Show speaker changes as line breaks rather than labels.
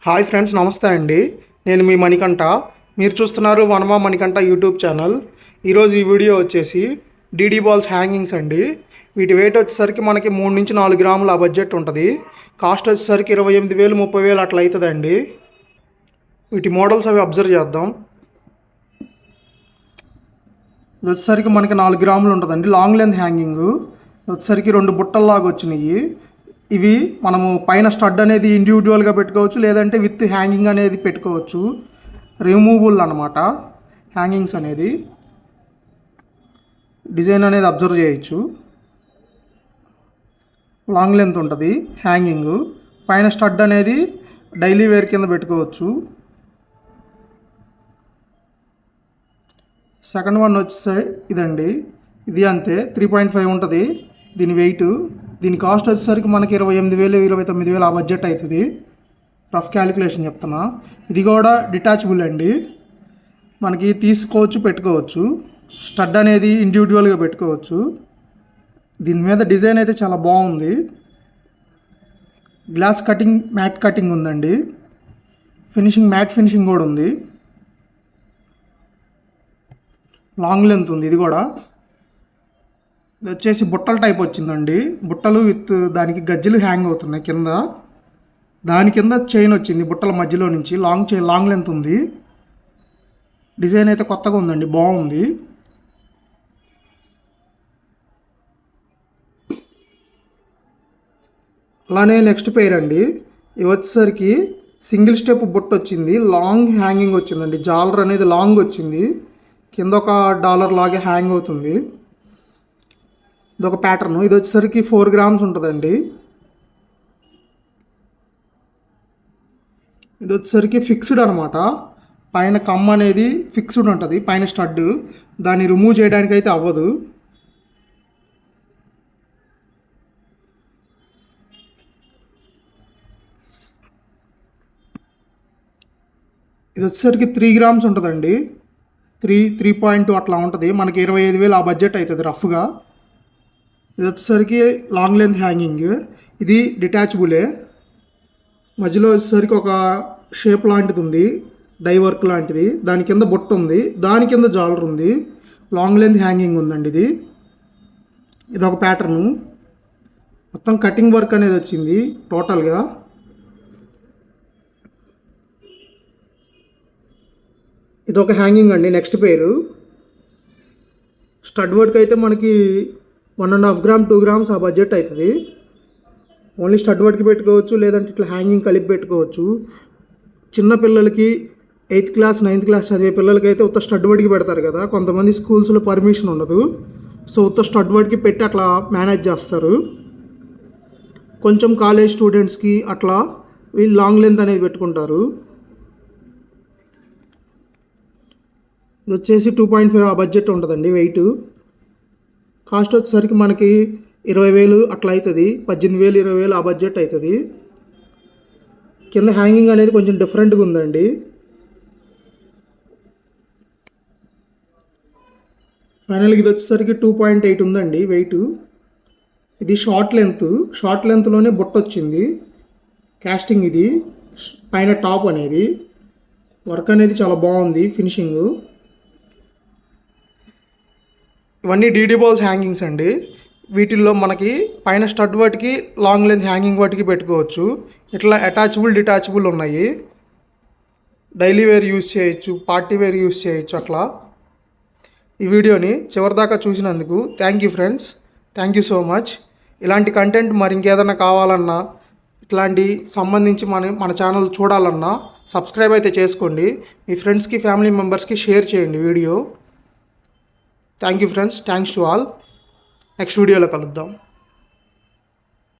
Hi friends, నమస్తే అండి. నేను మీ మణికంఠ. మీరు చూస్తున్నారు వనమా మణికంఠ యూట్యూబ్ ఛానల్. ఈరోజు ఈ వీడియో వచ్చేసి డీడీ బాల్స్ హ్యాంగింగ్స్ అండి. వీటి వెయిట్ వచ్చేసరికి మనకి 3 నుంచి 4 గ్రాముల ఆ బడ్జెట్ ఉంటుంది. కాస్ట్ వచ్చేసరికి 28,000 30,000 అట్లా అవుతుందండి. వీటి మోడల్స్ అవి అబ్జర్వ్ చేద్దాం. ఇది వచ్చేసరికి మనకి 4 గ్రాములు ఉంటుందండి. లాంగ్ లెంత్ హ్యాంగింగ్ వచ్చేసరికి 2 బుట్టల్లాగా వచ్చినాయి. ఇవి మనము పైన స్టడ్ అనేది ఇండివిజువల్గా పెట్టుకోవచ్చు, లేదంటే విత్ హ్యాంగింగ్ అనేది పెట్టుకోవచ్చు. రిమూవబుల్ అనమాట హ్యాంగింగ్స్ అనేది. డిజైన్ అనేది అబ్జర్వ్ చేయొచ్చు. లాంగ్ లెంత్ ఉంటుంది హ్యాంగింగ్. పైన స్టడ్ అనేది డైలీ వేర్ కింద పెట్టుకోవచ్చు. సెకండ్ వన్ వచ్చేసి ఇదండి. ఇది అంతే 3.5 ఉంటుంది దీని వెయిట్. దీని కాస్ట్ వచ్చేసరికి మనకి 28,000 29,000 ఆ బడ్జెట్ అవుతుంది. రఫ్ క్యాలిక్యులేషన్ చెప్తున్నా. ఇది కూడా డిటాచబుల్ అండి. మనకి తీసుకోవచ్చు, పెట్టుకోవచ్చు. స్టడ్ అనేది ఇండివిజువల్గా పెట్టుకోవచ్చు. దీని మీద డిజైన్ అయితే చాలా బాగుంది. గ్లాస్ కటింగ్, మ్యాట్ కటింగ్ ఉందండి. ఫినిషింగ్ మ్యాట్ ఫినిషింగ్ కూడా ఉంది. లాంగ్ లెంత్ ఉంది ఇది కూడా. ఇది వచ్చేసి బుట్టల టైప్ వచ్చిందండి. బుట్టలు విత్ దానికి గజ్జలు హ్యాంగ్ అవుతున్నాయి కింద. దాని కింద చైన్ వచ్చింది బుట్టల మధ్యలో నుంచి. లాంగ్ లెంత్ ఉంది. డిజైన్ అయితే కొత్తగా ఉందండి, బాగుంది. అలానే నెక్స్ట్ పెయిర్ అండి. ఇవి వచ్చేసరికి సింగిల్ స్టెప్ బుట్ట వచ్చింది. లాంగ్ హ్యాంగింగ్ వచ్చిందండి. జాలర్ అనేది లాంగ్ వచ్చింది. కింద ఒక డాలర్ లాగే హ్యాంగ్ అవుతుంది. ఇదొక ప్యాటర్న్. ఇది వచ్చేసరికి 4 గ్రామ్స్ ఉంటుందండి. ఇది వచ్చేసరికి ఫిక్స్డ్ అనమాట. పైన కమ్ అనేది ఫిక్స్డ్ ఉంటుంది, పైన స్టడ్. దాన్ని రిమూవ్ చేయడానికి అయితే అవ్వదు. ఇది వచ్చేసరికి 3 గ్రామ్స్ ఉంటుందండి. 3.2 అట్లా ఉంటుంది. మనకి 25,000 ఆ బడ్జెట్ అవుతుంది రఫ్గా. ఇది వచ్చేసరికి లాంగ్ లెంత్ హ్యాంగింగ్. ఇది డిటాచబులే. మధ్యలో వచ్చేసరికి ఒక షేప్ లాంటిది ఉంది, డై వర్క్ లాంటిది. దాని కింద బుట్ట ఉంది, దాని కింద జాలర్ ఉంది. లాంగ్ లెంత్ హ్యాంగింగ్ ఉందండి ఇది. ఇది ఒక ప్యాటర్ను. మొత్తం కటింగ్ వర్క్ అనేది వచ్చింది టోటల్గా. ఇది ఒక హ్యాంగింగ్ అండి. నెక్స్ట్ పేరు స్టడ్ వర్క్ అయితే మనకి 1.5 గ్రామ్ 2 గ్రామ్స్ ఆ బడ్జెట్ అవుతుంది. ఓన్లీ స్టడ్ వర్క్కి పెట్టుకోవచ్చు, లేదంటే ఇట్లా హ్యాంగింగ్ కలిపి పెట్టుకోవచ్చు. చిన్న పిల్లలకి 8th క్లాస్ 9th క్లాస్ చదివే పిల్లలకి అయితే ఉత్త స్టడ్ వర్క్కి పెడతారు కదా. కొంతమంది స్కూల్స్లో పర్మిషన్ ఉండదు, సో ఉత్త స్టడ్ వర్క్కి పెట్టి అట్లా మేనేజ్ చేస్తారు. కొంచెం కాలేజ్ స్టూడెంట్స్కి అట్లా వీళ్ళు లాంగ్ లెంత్ అనేది పెట్టుకుంటారు. ఇది వచ్చేసి 2.5 ఆ బడ్జెట్ ఉంటుందండి వెయిట్. కాస్ట్ వచ్చేసరికి మనకి 20,000 అట్లా అవుతుంది. 18,000 20,000 ఆ బడ్జెట్ అవుతుంది. కింద హ్యాంగింగ్ అనేది కొంచెం డిఫరెంట్గా ఉందండి. ఫైనల్గా ఇది వచ్చేసరికి 2.8 ఉందండి వెయిట్. ఇది షార్ట్ లెంత్లోనే బుట్ట వచ్చింది. కాస్టింగ్ ఇది పైన టాప్ అనేది. వర్క్ అనేది చాలా బాగుంది ఫినిషింగ్. ఇవన్నీ డీడీ బాల్స్ హ్యాంగింగ్స్ అండి. వీటిల్లో మనకి పైన స్టడ్ వాటికి, లాంగ్ లెంత్ హ్యాంగింగ్ వాటికి పెట్టుకోవచ్చు. ఇట్లా అటాచబుల్ డిటాచబుల్ ఉన్నాయి. డైలీ వేర్ యూస్ చేయొచ్చు, పార్టీ వేర్ యూస్ చేయొచ్చు. అట్లా ఈ వీడియోని చివరిదాకా చూసినందుకు thank you friends. Thank you so much. ఇలాంటి కంటెంట్ మరి ఇంకేదైనా కావాలన్నా, ఇట్లాంటి సంబంధించి మన ఛానల్ చూడాలన్నా సబ్స్క్రైబ్ అయితే చేసుకోండి. మీ ఫ్రెండ్స్కి ఫ్యామిలీ మెంబర్స్కి షేర్ చేయండి video. Thank you friends. Thanks to all. Next వీడియోలో కలుద్దాం.